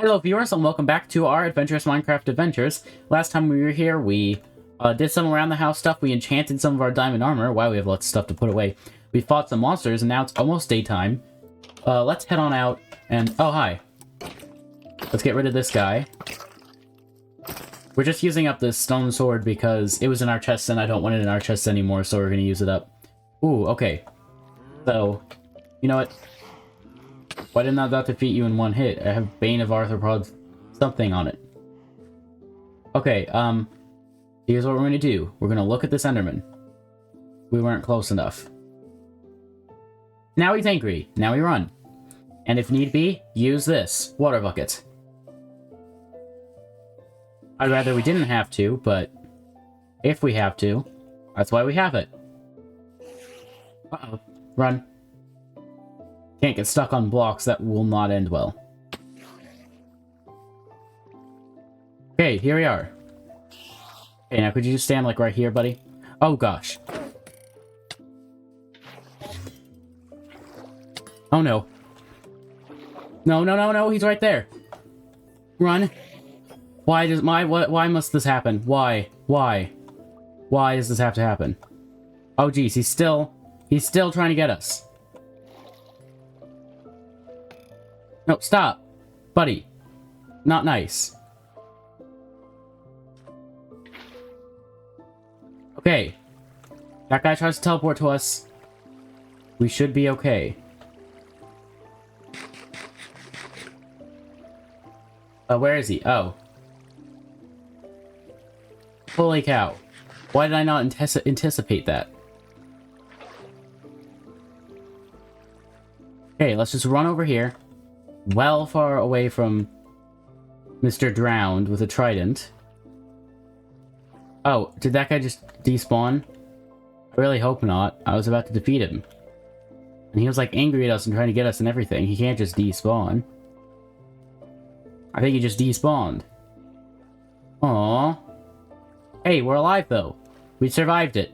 Hello viewers and welcome back to our Adventurous Minecraft Adventures. Last time we were here, we did some around the house stuff. We enchanted some of our diamond armor. Wow, we have lots of stuff to put away. We fought some monsters and now it's almost daytime. Let's head on out and... oh, hi. Let's get rid of this guy. We're just using up this stone sword because it was in our chest and I don't want it in our chest anymore, so we're going to use it up. Ooh, okay. So, you know what? Why didn't that defeat you in one hit? I have Bane of Arthropod something on it. Okay, here's what we're gonna do. We're gonna look at this Enderman. We weren't close enough. Now he's angry. Now we run. And if need be, use this water bucket. I'd rather we didn't have to, but if we have to, that's why we have it. Uh-oh. Run. Can't get stuck on blocks, that will not end well. Okay, here we are. Okay, now could you just stand like right here, buddy? Oh gosh. Oh no. No, no, no, no, he's right there. Run. Why must this happen? Why? Why does this have to happen? Oh geez, he's still trying to get us. No, stop. Buddy. Not nice. Okay. That guy tries to teleport to us. We should be okay. Where is he? Oh. Holy cow. Why did I not anticipate that? Okay, let's just run over here. Well far away from Mr. Drowned with a trident. Oh, did that guy just despawn? I really hope not. I was about to defeat him. And he was like angry at us and trying to get us and everything. He can't just despawn. I think he just despawned. Aww. Hey, we're alive though. We survived it.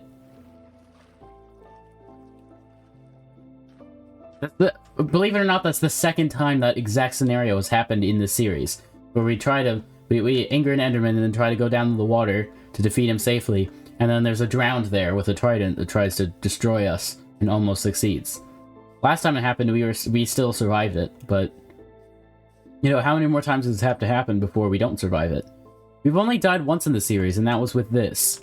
Believe it or not, that's the second time that exact scenario has happened in this series. Where we anger an Enderman and then try to go down to the water to defeat him safely. And then there's a Drowned there with a trident that tries to destroy us and almost succeeds. Last time it happened, we still survived it, but... you know, how many more times does this have to happen before we don't survive it? We've only died once in the series, and that was with this.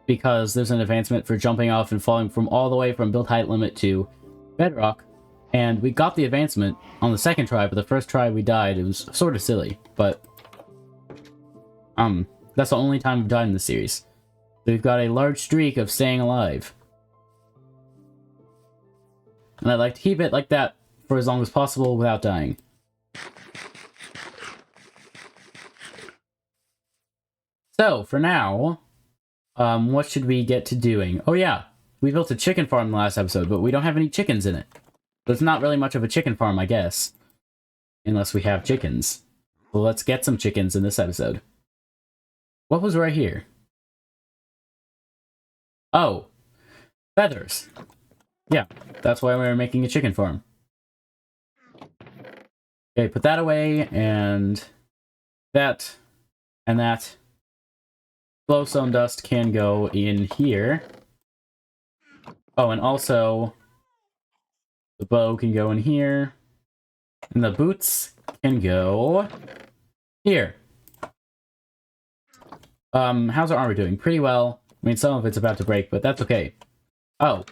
Because there's an advancement for jumping off and falling from all the way from build height limit to bedrock, and we got the advancement on the second try, but the first try we died. It was sort of silly, but that's the only time we've died in the series. So we've got a large streak of staying alive, and I'd like to keep it like that for as long as possible without dying. So for now, what should we get to doing? Oh yeah. We built a chicken farm in the last episode, but we don't have any chickens in it. So it's not really much of a chicken farm, I guess. Unless we have chickens. Well, let's get some chickens in this episode. What was right here? Oh. Feathers. Yeah, that's why we were making a chicken farm. Okay, put that away, and that, and that. Glowstone dust can go in here. Oh, and also, the bow can go in here, and the boots can go here. How's our armor doing? Pretty well. I mean, some of it's about to break, but that's okay. Oh,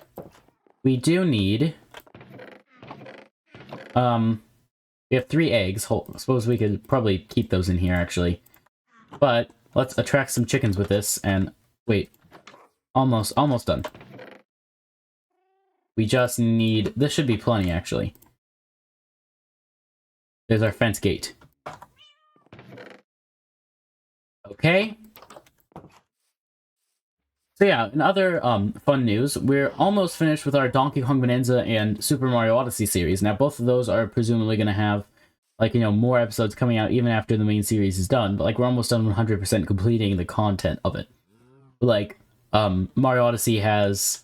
we do need, we have 3 eggs. I suppose we could probably keep those in here, actually. But, let's attract some chickens with this, and, wait, almost done. We just need... this should be plenty, actually. There's our fence gate. Okay. So yeah, in other fun news, we're almost finished with our Donkey Kong Bonanza and Super Mario Odyssey series. Now, both of those are presumably going to have, like, you know, more episodes coming out even after the main series is done. But, like, we're almost done 100% completing the content of it. Like, Mario Odyssey has...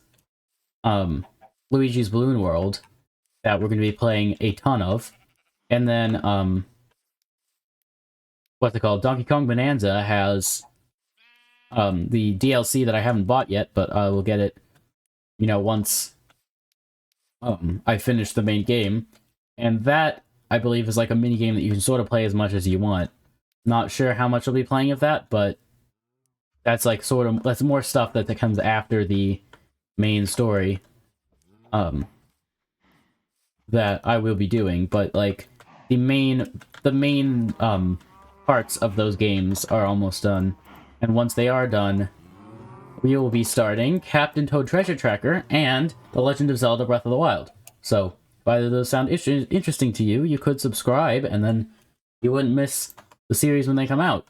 Luigi's Balloon World that we're going to be playing a ton of. And then what's it called? Donkey Kong Bonanza has the DLC that I haven't bought yet, but I will get it, you know, once I finish the main game. And that, I believe, is like a mini game that you can sort of play as much as you want. Not sure how much I'll be playing of that, but that's like sort of, that's more stuff that comes after the main story that I will be doing. But like the main parts of those games are almost done, and once they are done, we will be starting Captain Toad Treasure Tracker and The Legend of Zelda Breath of the Wild. So if either of those sound interesting to you, you could subscribe, and then you wouldn't miss the series when they come out.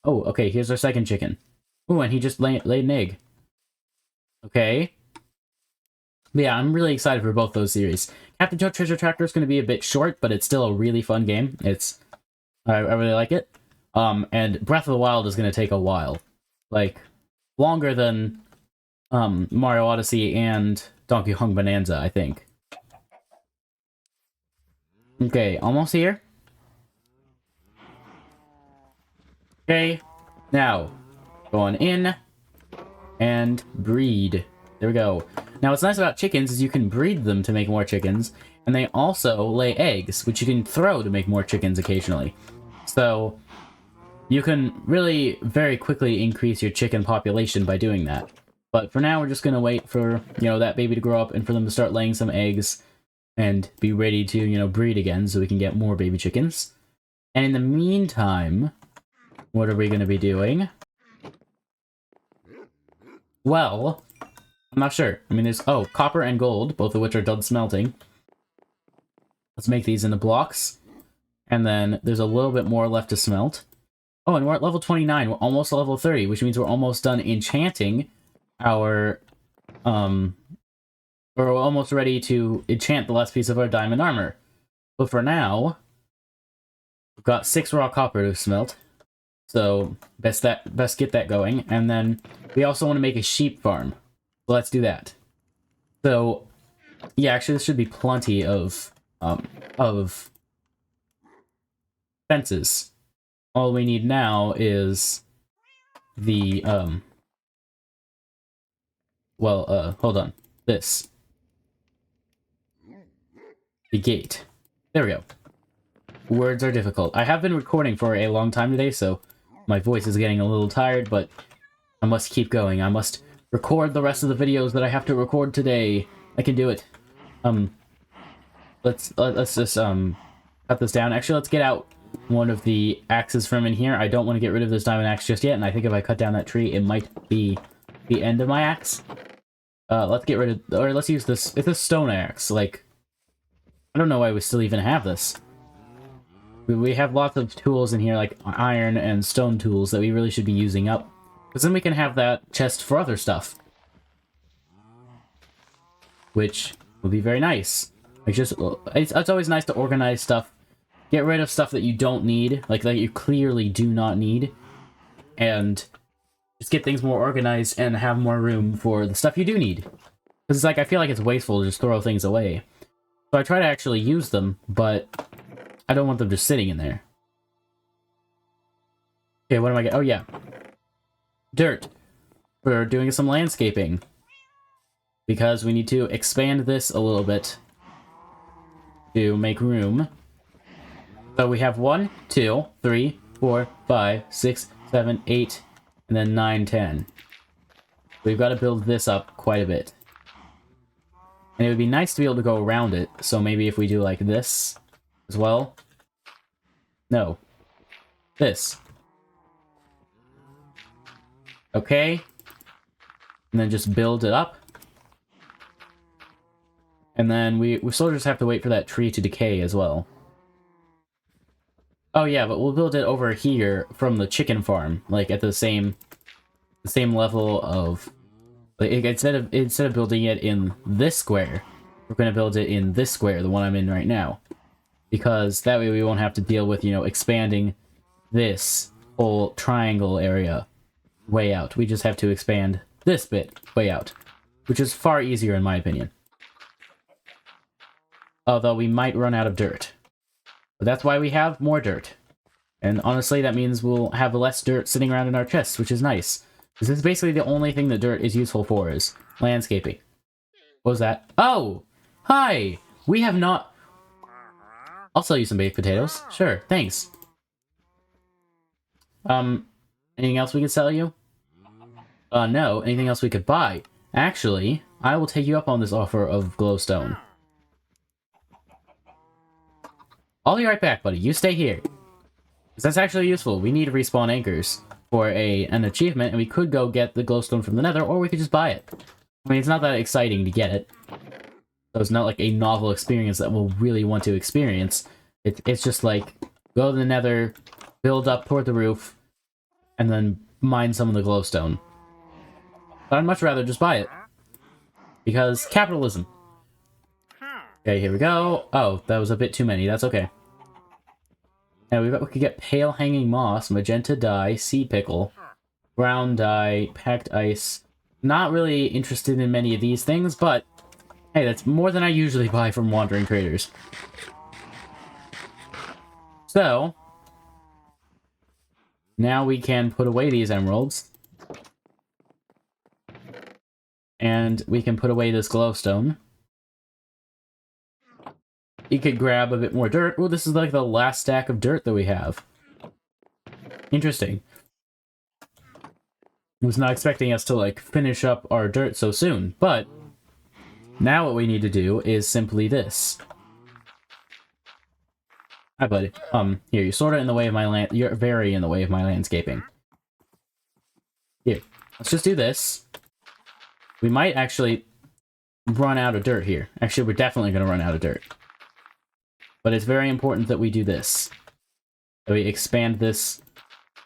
Oh, okay, here's our second chicken. Oh, and he just laid an egg. Okay. But yeah, I'm really excited for both those series. Captain Toad Treasure Tracker is going to be a bit short, but it's still a really fun game. I really like it. And Breath of the Wild is going to take a while. Like, longer than Mario Odyssey and Donkey Kong Bonanza, I think. Okay, almost here. Okay, now, going in, and breed. There we go. Now, what's nice about chickens is you can breed them to make more chickens, and they also lay eggs, which you can throw to make more chickens occasionally. So, you can really very quickly increase your chicken population by doing that. But for now, we're just gonna wait for, you know, that baby to grow up and for them to start laying some eggs and be ready to, you know, breed again so we can get more baby chickens. And in the meantime, what are we gonna be doing? Well, I'm not sure. I mean, there's, oh, copper and gold, both of which are done smelting. Let's make these into blocks. And then there's a little bit more left to smelt. Oh, and we're at level 29. We're almost level 30, which means we're almost done enchanting our, we're almost ready to enchant the last piece of our diamond armor. But for now, we've got 6 raw copper to smelt. So, best get that going. And then we also want to make a sheep farm. So let's do that. So, yeah, actually, this should be plenty of fences. All we need now is the, hold on. This. The gate. There we go. Words are difficult. I have been recording for a long time today, so my voice is getting a little tired, but I must keep going. I must record the rest of the videos that I have to record today. I can do it. Let's just, cut this down. Actually, let's get out one of the axes from in here. I don't want to get rid of this diamond axe just yet, and I think if I cut down that tree, it might be the end of my axe. Let's get rid of, or let's use this. It's a stone axe. Like, I don't know why we still even have this. We have lots of tools in here, like iron and stone tools, that we really should be using up. Because then we can have that chest for other stuff. Which would be very nice. Like, just, it's always nice to organize stuff. Get rid of stuff that you don't need, like that you clearly do not need. And just get things more organized and have more room for the stuff you do need. Because it's like, I feel like it's wasteful to just throw things away. So I try to actually use them, but I don't want them just sitting in there. Okay, what am I getting? Oh, yeah. Dirt. We're doing some landscaping. Because we need to expand this a little bit to make room. So we have 1, 2, 3, 4, 5, 6, 7, 8, and then 9, 10. We've got to build this up quite a bit. And it would be nice to be able to go around it, so maybe if we do like this as well. No. This. Okay. And then just build it up. And then we still just have to wait for that tree to decay as well. Oh yeah, but we'll build it over here from the chicken farm, like at the same level of, like, instead of building it in this square, we're going to build it in this square, the one I'm in right now. Because that way we won't have to deal with, you know, expanding this whole triangle area way out. We just have to expand this bit way out, which is far easier in my opinion. Although we might run out of dirt. But that's why we have more dirt. And honestly, that means we'll have less dirt sitting around in our chests, which is nice. This is basically the only thing that dirt is useful for, is landscaping. What was that? Oh! Hi! We have not... I'll sell you some baked potatoes. Sure, thanks. Anything else we could sell you? No. Anything else we could buy? Actually, I will take you up on this offer of glowstone. I'll be right back, buddy. You stay here. Because that's actually useful. We need to respawn anchors for an achievement, and we could go get the glowstone from the nether, or we could just buy it. I mean, it's not that exciting to get it. So it's not like a novel experience that we'll really want to experience. It's just like, go to the nether, build up toward the roof, and then mine some of the glowstone. But I'd much rather just buy it. Because capitalism. Okay, here we go. Oh, that was a bit too many. That's okay. Now we could get pale hanging moss, magenta dye, sea pickle, brown dye, packed ice. Not really interested in many of these things, but hey, that's more than I usually buy from wandering traders. So, now we can put away these emeralds. And we can put away this glowstone. You could grab a bit more dirt. Oh, this is like the last stack of dirt that we have. Interesting. I was not expecting us to, like, finish up our dirt so soon, but now what we need to do is simply this. Hi, buddy. Here, you're sort of in the way of my land. You're very in the way of my landscaping. Here, let's just do this. We might actually run out of dirt here. Actually, we're definitely going to run out of dirt. But it's very important that we do this. That we expand this,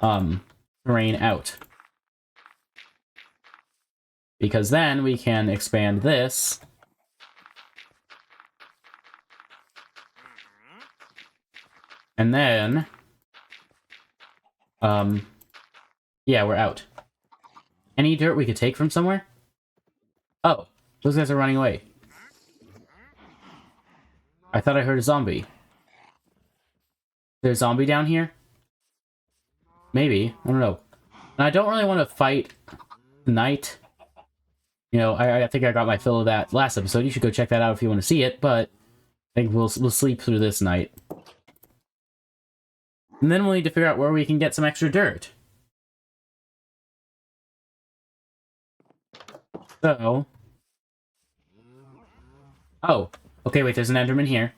terrain out. Because then we can expand this. And then... yeah, we're out. Any dirt we could take from somewhere? Oh, those guys are running away. I thought I heard a zombie. There's a zombie down here? Maybe. I don't know. And I don't really want to fight tonight. You know, I think I got my fill of that last episode. You should go check that out if you want to see it, but I think we'll sleep through this night. And then we'll need to figure out where we can get some extra dirt. So... oh. Okay, wait, there's an Enderman here.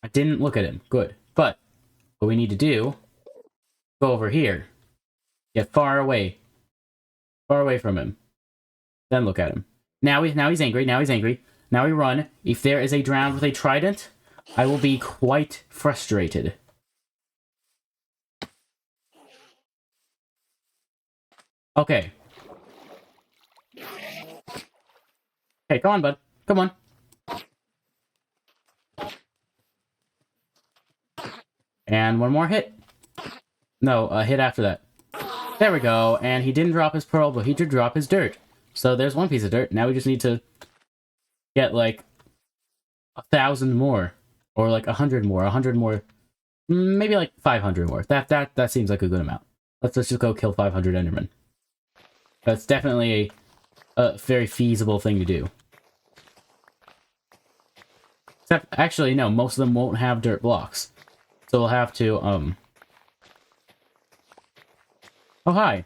I didn't look at him. Good. But, what we need to do... go over here. Get far away. Far away from him. Then look at him. Now he's angry. Now he's angry. Now we run. If there is a drowned with a trident, I will be quite frustrated. Okay. Okay, come on, bud. Come on. And one more hit. No, a hit after that. There we go. And he didn't drop his pearl, but he did drop his dirt. So there's one piece of dirt. Now we just need to get, like, 1,000 more. Or, like, 100 more. 100 more. Maybe, like, 500 more. That seems like a good amount. Let's just go kill 500 Endermen. That's definitely a very feasible thing to do. Except, actually, no. Most of them won't have dirt blocks. So we'll have to, oh, hi.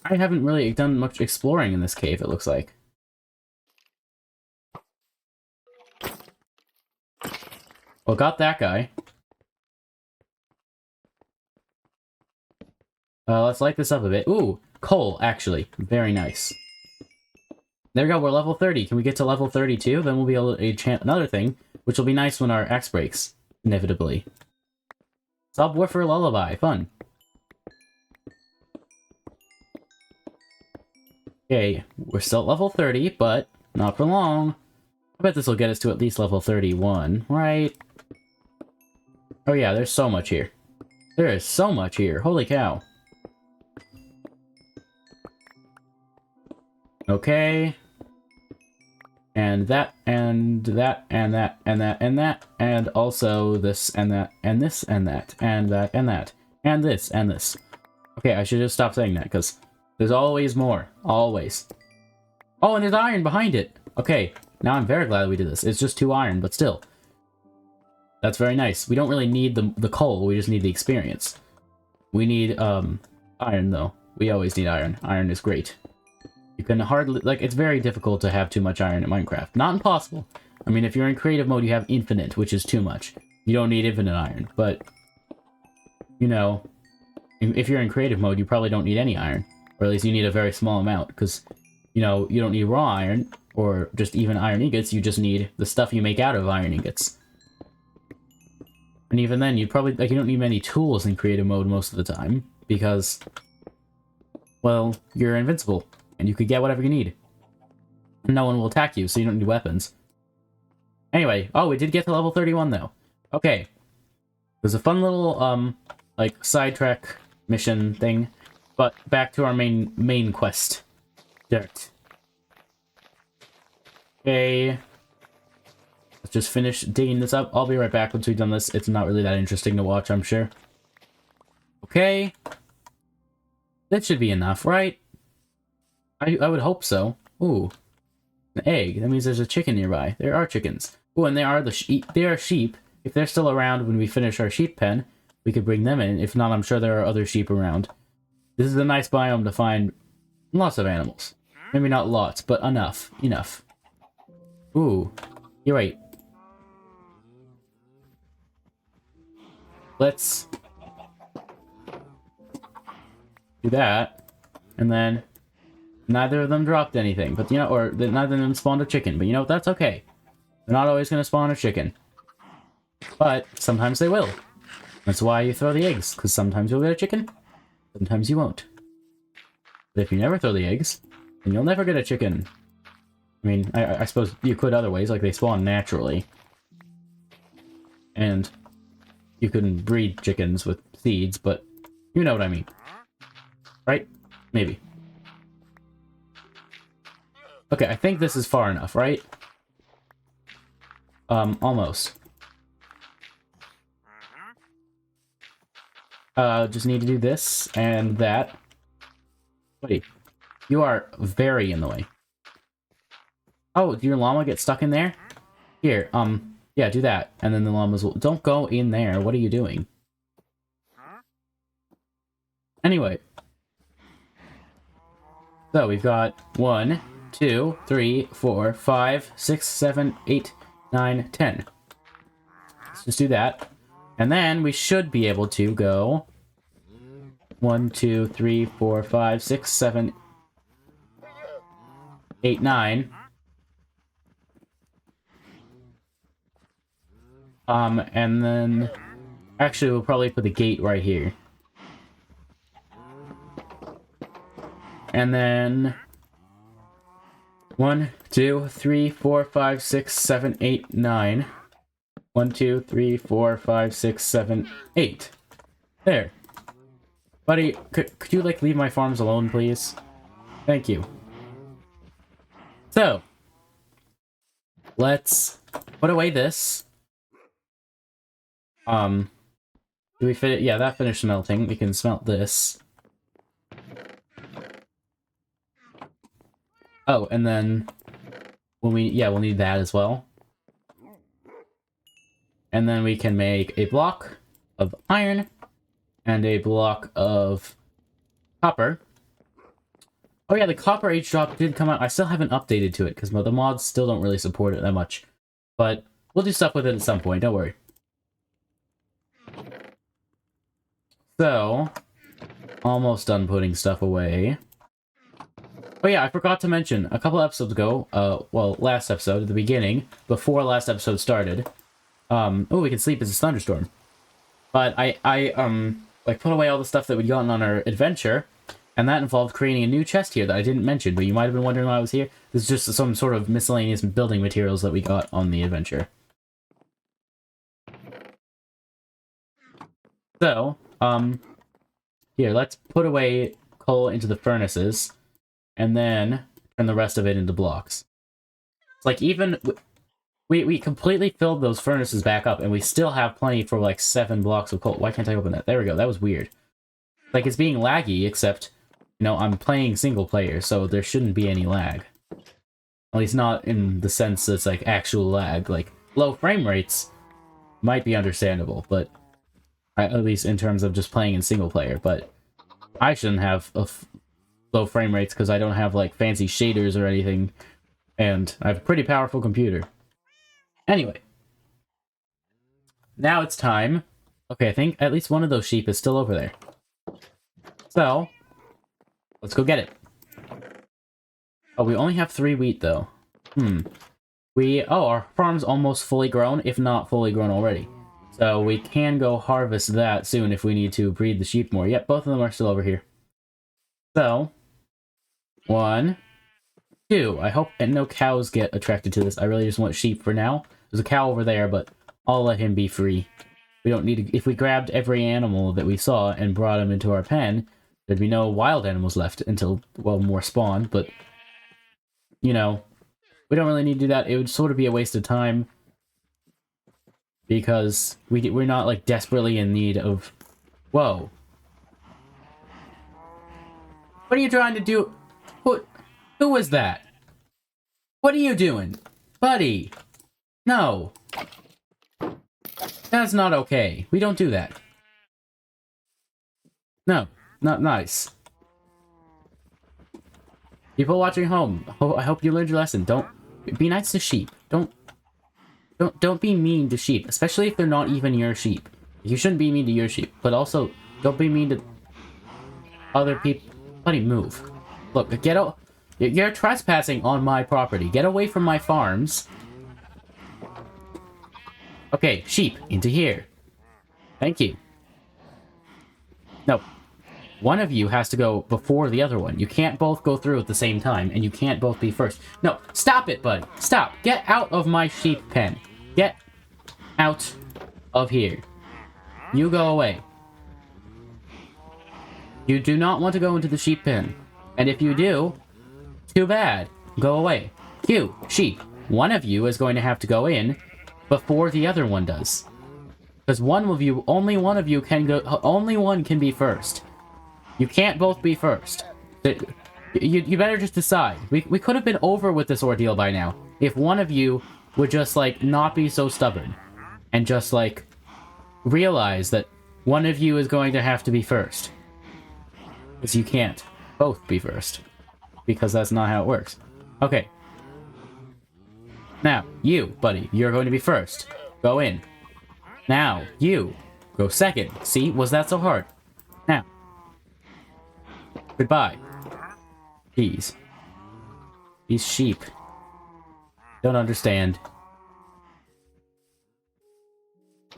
I haven't really done much exploring in this cave, it looks like. Well, got that guy. Let's light this up a bit. Ooh, coal, actually. Very nice. There we go, we're level 30. Can we get to level 32? Then we'll be able to enchant another thing, which will be nice when our axe breaks, inevitably. Subwoofer Lullaby, fun. Okay, we're still at level 30, but not for long. I bet this will get us to at least level 31, right? Oh yeah, there's so much here. There is so much here, holy cow. Okay. And that, and that, and that, and that, and that, and also this, and that, and this, and that, and that, and that, and this, and this. Okay, I should just stop saying that, because there's always more. Always. Oh, and there's iron behind it! Okay, now I'm very glad we did this. It's just 2 iron, but still. That's very nice. We don't really need the coal, we just need the experience. We need, iron, though. We always need iron. Iron is great. You can hardly, like, it's very difficult to have too much iron in Minecraft. Not impossible. I mean, if you're in creative mode, you have infinite, which is too much. You don't need infinite iron, but, you know, if you're in creative mode, you probably don't need any iron. Or at least you need a very small amount, because, you know, you don't need raw iron, or just even iron ingots, you just need the stuff you make out of iron ingots. And even then, you probably, like, you don't need many tools in creative mode most of the time, because, well, you're invincible. And you could get whatever you need. No one will attack you, so you don't need weapons. Anyway, oh, we did get to level 31, though. Okay. There's a fun little, like, sidetrack mission thing. But back to our main quest. Dirt. Okay. Let's just finish digging this up. I'll be right back once we've done this. It's not really that interesting to watch, I'm sure. Okay. That should be enough, right? I would hope so. Ooh. An egg. That means there's a chicken nearby. There are chickens. Ooh, and they are sheep. If they're still around when we finish our sheep pen, we could bring them in. If not, I'm sure there are other sheep around. This is a nice biome to find lots of animals. Maybe not lots, but enough. Enough. Ooh. You're right. Let's do that. And then neither of them dropped anything, but you know, or neither of them spawned a chicken, but you know, that's okay. They're not always gonna spawn a chicken. But sometimes they will. That's why you throw the eggs, because sometimes you'll get a chicken, sometimes you won't. But if you never throw the eggs, then you'll never get a chicken. I mean, I suppose you could other ways, like they spawn naturally. And you can breed chickens with seeds, but you know what I mean. Right? Maybe. Okay, I think this is far enough, right? Almost. Just need to do this and that. Wait, you are very in the way. Oh, did your llama get stuck in there? Here, yeah, do that. And then the llamas will... Don't go in there. What are you doing? Anyway. So, we've got 1, 2, 3, 4, 5, 6, 7, 8, 9, 10. Let's just do that. And then we should be able to go 1, 2, 3, 4, 5, 6, 7, 8, 9. And then actually we'll probably put the gate right here. And then 1, 2, 3, 4, 5, 6, 7, 8, 9. 1, 2, 3, 4, 5, 6, 7, 8. There. Buddy, could you, like, leave my farms alone, please? Thank you. So, let's put away this. Do we fit it? Yeah, that finished melting. We can smelt this. Oh, and then when we'll need that as well. And then we can make a block of iron and a block of copper. Oh yeah, the copper age drop did come out. I still haven't updated to it because the mods still don't really support it that much. But we'll do stuff with it at some point, don't worry. So, almost done putting stuff away. Oh yeah, I forgot to mention, a couple episodes ago, well, last episode, at the beginning, before last episode started, oh, we can sleep as a thunderstorm. But I like, put away all the stuff that we'd gotten on our adventure, and that involved creating a new chest here that I didn't mention, but you might have been wondering why I was here. This is just some sort of miscellaneous building materials that we got on the adventure. So, here, let's put away coal into the furnaces, and then turn the rest of it into blocks. It's like even we completely filled those furnaces back up, and we still have plenty for like 7 blocks of coal. Why can't I open that? There we go. That was weird. Like, it's being laggy, except, you know, I'm playing single player, so there shouldn't be any lag. At least not in the sense that's like actual lag. Like, low frame rates might be understandable, but at least in terms of just playing in single player. But I shouldn't have low frame rates because I don't have like fancy shaders or anything, and I have a pretty powerful computer. Anyway, now it's time. Okay, I think at least one of those sheep is still over there. So, let's go get it. Oh, we only have 3 wheat, though. Our farm's almost fully grown, if not fully grown already. So, we can go harvest that soon if we need to breed the sheep more. Yep, both of them are still over here. So, 1, 2. I hope and no cows get attracted to this. I really just want sheep for now. There's a cow over there, but I'll let him be free. We don't need to... If we grabbed every animal that we saw and brought him into our pen, there'd be no wild animals left until, well, more spawn, but, you know, we don't really need to do that. It would sort of be a waste of time because we're not, like, desperately in need of... Whoa. What are you trying to do? Who was that? What are you doing? Buddy! No. That's not okay. We don't do that. No. Not nice. People watching home, I hope you learned your lesson. Don't be nice to sheep. Don't be mean to sheep, especially if they're not even your sheep. You shouldn't be mean to your sheep, but also don't be mean to other people. Buddy, move. Look, get out. You're trespassing on my property. Get away from my farms. Okay, sheep, into here. Thank you. No. One of you has to go before the other one. You can't both go through at the same time, and you can't both be first. No, stop it, bud. Stop. Get out of my sheep pen. Get out of here. You go away. You do not want to go into the sheep pen. And if you do, too bad. Go away. You, sheep, one of you is going to have to go in before the other one does. Because only one of you can go, only one can be first. You can't both be first. You better just decide. We could have been over with this ordeal by now. If one of you would just, like, not be so stubborn. And just, like, realize that one of you is going to have to be first. Because you can't both be first. Because that's not how it works. Okay. Now, you, buddy, you're going to be first. Go in. Now, you, go second. See? Was that so hard? Now. Goodbye. Jeez. These sheep. Don't understand.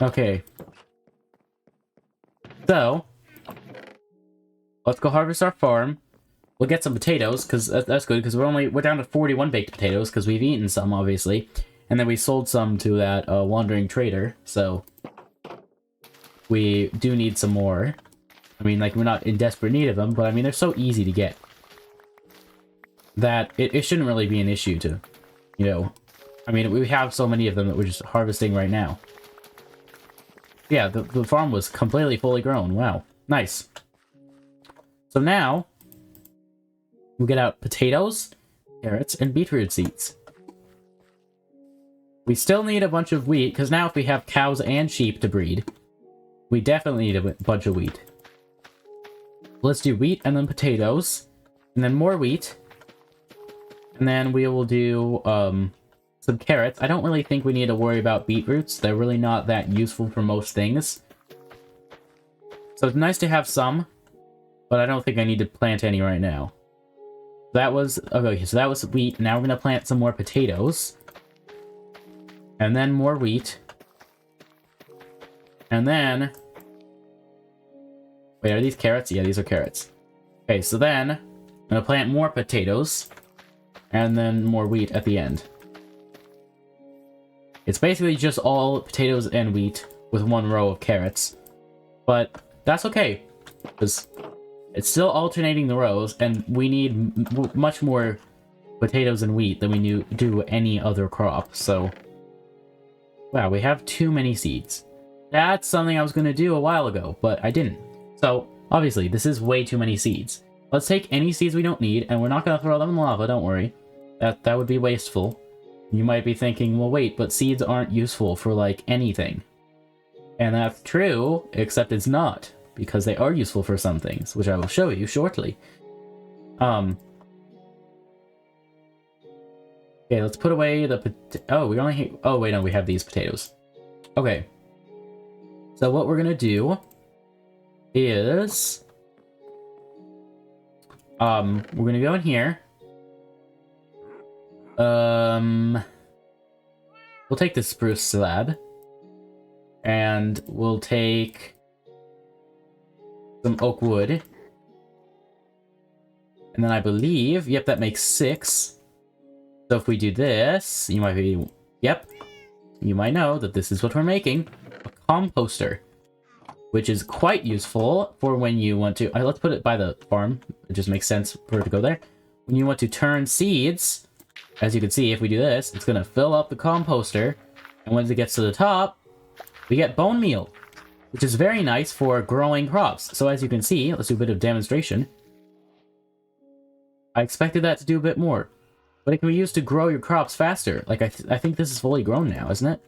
Okay. So, let's go harvest our farm. We'll get some potatoes, because that's good, because we're down to 41 baked potatoes, because we've eaten some, obviously. And then we sold some to that wandering trader, so we do need some more. I mean, like, we're not in desperate need of them, but I mean, they're so easy to get that it shouldn't really be an issue to, you know, I mean, we have so many of them that we're just harvesting right now. Yeah, the farm was completely fully grown. Wow. Nice. So now, we'll get out potatoes, carrots, and beetroot seeds. We still need a bunch of wheat, because now if we have cows and sheep to breed, we definitely need a bunch of wheat. Let's do wheat and then potatoes, and then more wheat. And then we will do some carrots. I don't really think we need to worry about beetroots. They're really not that useful for most things. So it's nice to have some, but I don't think I need to plant any right now. That was... Okay, so that was wheat. Now we're going to plant some more potatoes. And then more wheat. And then... Wait, are these carrots? Yeah, these are carrots. Okay, so then I'm going to plant more potatoes. And then more wheat at the end. It's basically just all potatoes and wheat with one row of carrots. But that's okay, because it's still alternating the rows, and we need much more potatoes and wheat than we do any other crop, so... Wow, we have too many seeds. That's something I was going to do a while ago, but I didn't. So, obviously, this is way too many seeds. Let's take any seeds we don't need, and we're not going to throw them in lava, don't worry. That would be wasteful. You might be thinking, well wait, but seeds aren't useful for, like, anything. And that's true, except it's not, because they are useful for some things, which I will show you shortly. Okay, let's put away the oh, we only oh wait, no, we have these potatoes. Okay. So what we're gonna do is we're gonna go in here. We'll take this spruce slab. And we'll take some oak wood. And then I believe, yep, that makes 6. So if we do this, you might be, yep, you might know that this is what we're making. A composter. Which is quite useful for when you want to, let's put it by the farm. It just makes sense for it to go there. When you want to turn seeds, as you can see, if we do this, it's going to fill up the composter. And once it gets to the top, we get bone meal, which is very nice for growing crops. So as you can see, let's do a bit of demonstration. I expected that to do a bit more, but it can be used to grow your crops faster. Like, I think this is fully grown now, isn't it?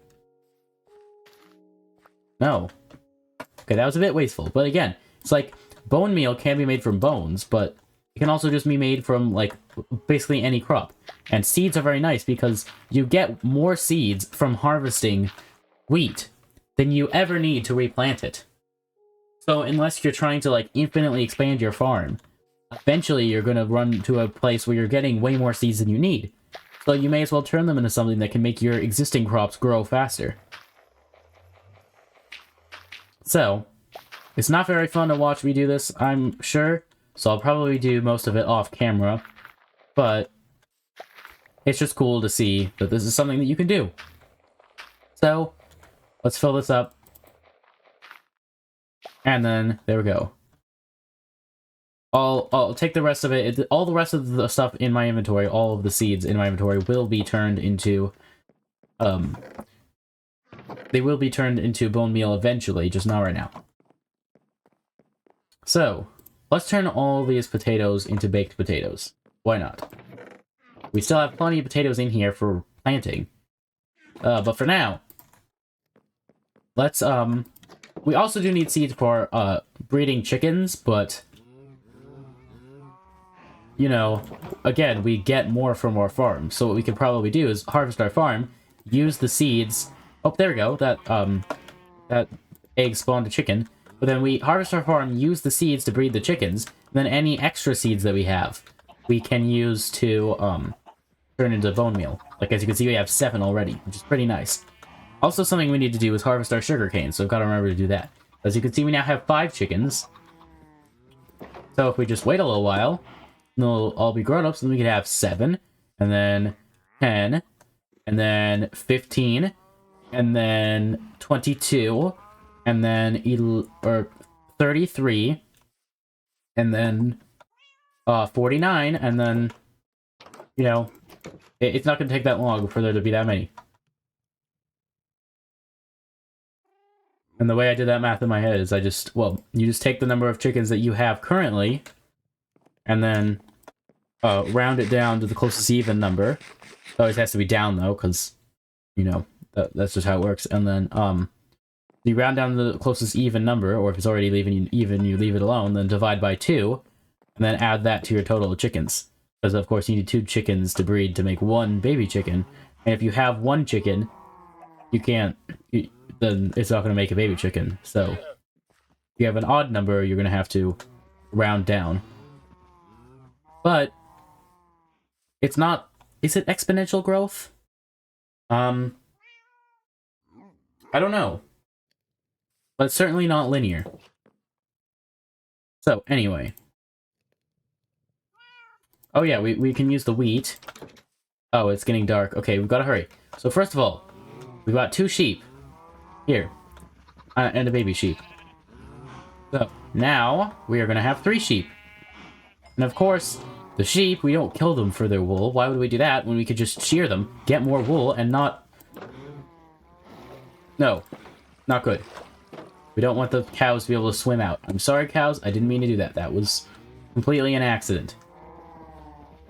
No. Okay, that was a bit wasteful, but again, it's like, bone meal can be made from bones, but it can also just be made from, like, basically any crop. And seeds are very nice because you get more seeds from harvesting wheat than you ever need to replant it. So unless you're trying to, like, infinitely expand your farm, eventually you're going to run to a place where you're getting way more seeds than you need. So you may as well turn them into something that can make your existing crops grow faster. So, it's not very fun to watch me do this, I'm sure, so I'll probably do most of it off camera, but it's just cool to see that this is something that you can do. So, let's fill this up. And then, there we go. I'll take the rest of it. All the rest of the stuff in my inventory, all of the seeds in my inventory will be turned into, they will be turned into bone meal eventually, just not right now. So, let's turn all these potatoes into baked potatoes. Why not? We still have plenty of potatoes in here for planting. But for now, let's, we also do need seeds for, breeding chickens, but, you know, again, we get more from our farm. So what we could probably do is harvest our farm, use the seeds. Oh, there we go. That egg spawned a chicken. But then we harvest our farm, use the seeds to breed the chickens. Then any extra seeds that we have, we can use to turn into bone meal. Like, as you can see, we have 7 already, which is pretty nice. Also, something we need to do is harvest our sugarcane, so we've got to remember to do that. As you can see, we now have 5 chickens. So if we just wait a little while, they'll all be grown-ups, then we could have 7, and then 10, and then 15, and then 22, and then 33, and then 49, and then, you know, it's not going to take that long for there to be that many. And the way I did that math in my head is you just take the number of chickens that you have currently, and then round it down to the closest even number. It always has to be down, though, because, you know, that's just how it works. And then you round down to the closest even number, or if it's already leaving even, you leave it alone, then divide by 2, and then add that to your total of chickens. Because, of course, you need 2 chickens to breed to make 1 baby chicken. And if you have 1 chicken, you can't, then it's not going to make a baby chicken. So, if you have an odd number, you're going to have to round down. But, it's not, is it exponential growth? I don't know. But it's certainly not linear. So, anyway. Oh yeah, we can use the wheat. Oh, it's getting dark. Okay, we've got to hurry. So first of all, we've got 2 sheep. Here. And a baby sheep. So, now, we are going to have 3 sheep. And of course, The sheep, we don't kill them for their wool. Why would we do that when we could just shear them, get more wool, and not... No. Not good. We don't want the cows to be able to swim out. I'm sorry, cows. I didn't mean to do that. That was completely an accident.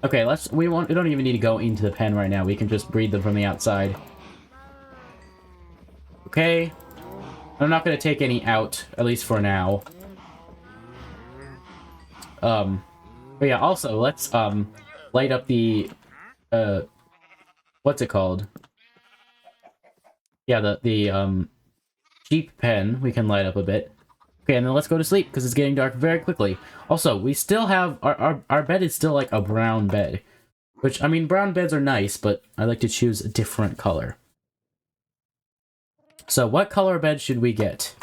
Okay, we don't even need to go into the pen right now. We can just breed them from the outside. Okay. I'm not going to take any out, at least for now. But yeah, also, let's, light up the, what's it called? Yeah, the sheep pen, we can light up a bit. Okay, and then let's go to sleep, because it's getting dark very quickly. Also, we still have, our bed is still like a brown bed. Which, I mean, brown beds are nice, but I like to choose a different color. So, what color bed should we get?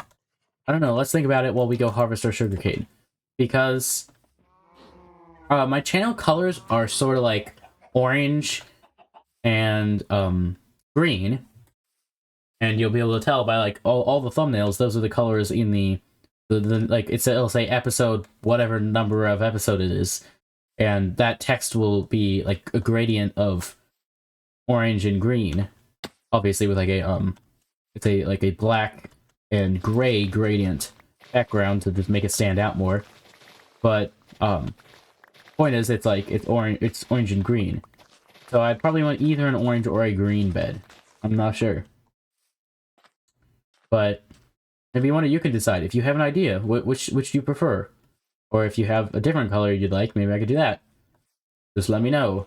I don't know, let's think about it while we go harvest our sugarcane. Because... my channel colors are sort of like orange and green, and you'll be able to tell by like all the thumbnails. Those are the colors in the like it'll say episode whatever number of episode it is, and that text will be like a gradient of orange and green, obviously with like a it's like a black and gray gradient background to just make it stand out more, but point is, it's orange and green. So I'd probably want either an orange or a green bed. I'm not sure. But if you want to, you can decide. If you have an idea, which do you prefer? Or if you have a different color you'd like, maybe I could do that. Just let me know.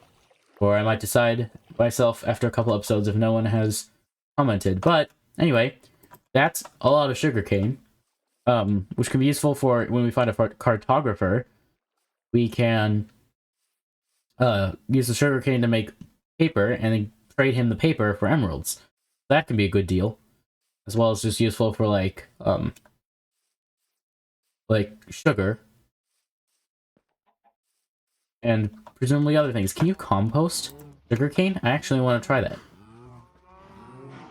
Or I might decide myself after a couple episodes if no one has commented. But anyway, that's a lot of sugarcane. Which can be useful for when we find a cartographer. We can use the sugarcane to make paper and then trade him the paper for emeralds. That can be a good deal, as well as just useful for like sugar and presumably other things. Can you compost sugarcane? I actually want to try that.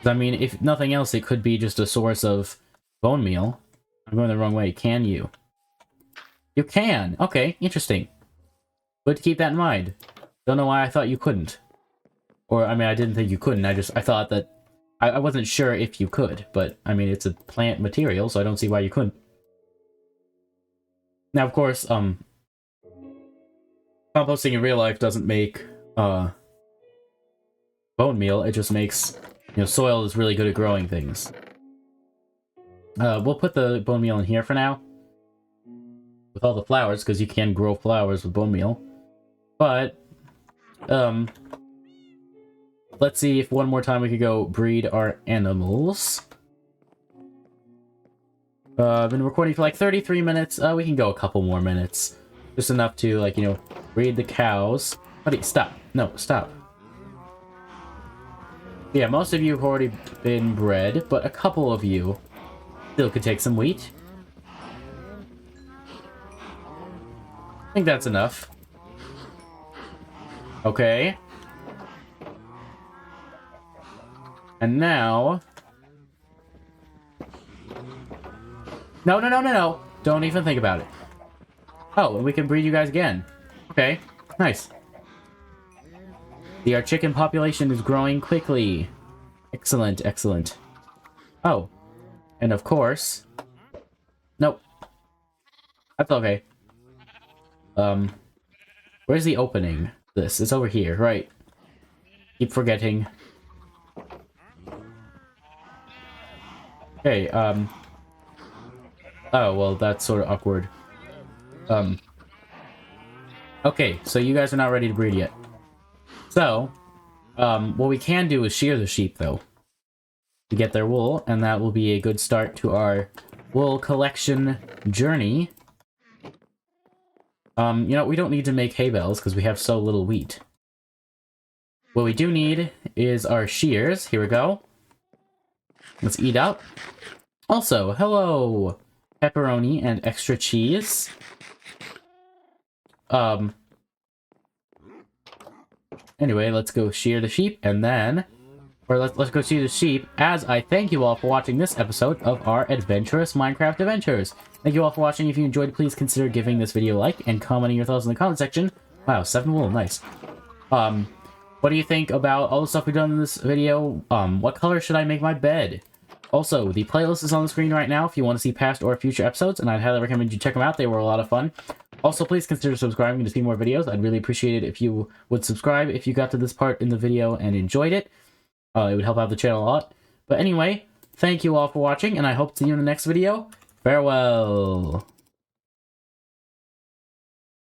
I mean, if nothing else, it could be just a source of bone meal. I'm going the wrong way. Can you? You can! Okay, interesting. Good to keep that in mind. Don't know why I thought you couldn't. Or, I mean, I didn't think you couldn't, I thought that... I wasn't sure if you could, but, I mean, it's a plant material, so I don't see why you couldn't. Now, of course, composting in real life doesn't make, bone meal, it just makes, soil is really good at growing things. We'll put the bone meal in here for now. With all the flowers, because you can grow flowers with bone meal. But, let's see if one more time we could go breed our animals. I've been recording for like 33 minutes. We can go a couple more minutes. Just enough to, like, breed the cows. Buddy, stop. No, stop. Yeah, most of you have already been bred, but a couple of you still could take some wheat. I think that's enough. Okay. And now... No. Don't even think about it. Oh, and we can breed you guys again. Okay, nice. Our chicken population is growing quickly. Excellent, excellent. Oh, and of course... Nope. That's okay. Where's the opening? It's over here, right. Keep forgetting. Okay, oh, well, that's sort of awkward. Okay, so you guys are not ready to breed yet. So, what we can do is shear the sheep, though, to get their wool, and that will be a good start to our wool collection journey. We don't need to make hay bales because we have so little wheat. What we do need is our shears. Here we go. Let's eat up. Also, hello, pepperoni and extra cheese. Anyway, let's go shear the sheep, and then... Or let's go see the sheep, as I thank you all for watching this episode of our Adventurous Minecraft Adventures. Thank you all for watching. If you enjoyed, please consider giving this video a like and commenting your thoughts in the comment section. Wow, 7 wool, nice. What do you think about all the stuff we've done in this video? What color should I make my bed? Also, the playlist is on the screen right now if you want to see past or future episodes, and I'd highly recommend you check them out. They were a lot of fun. Also, please consider subscribing to see more videos. I'd really appreciate it if you would subscribe if you got to this part in the video and enjoyed it. It would help out the channel a lot. But anyway, thank you all for watching, and I hope to see you in the next video. Farewell!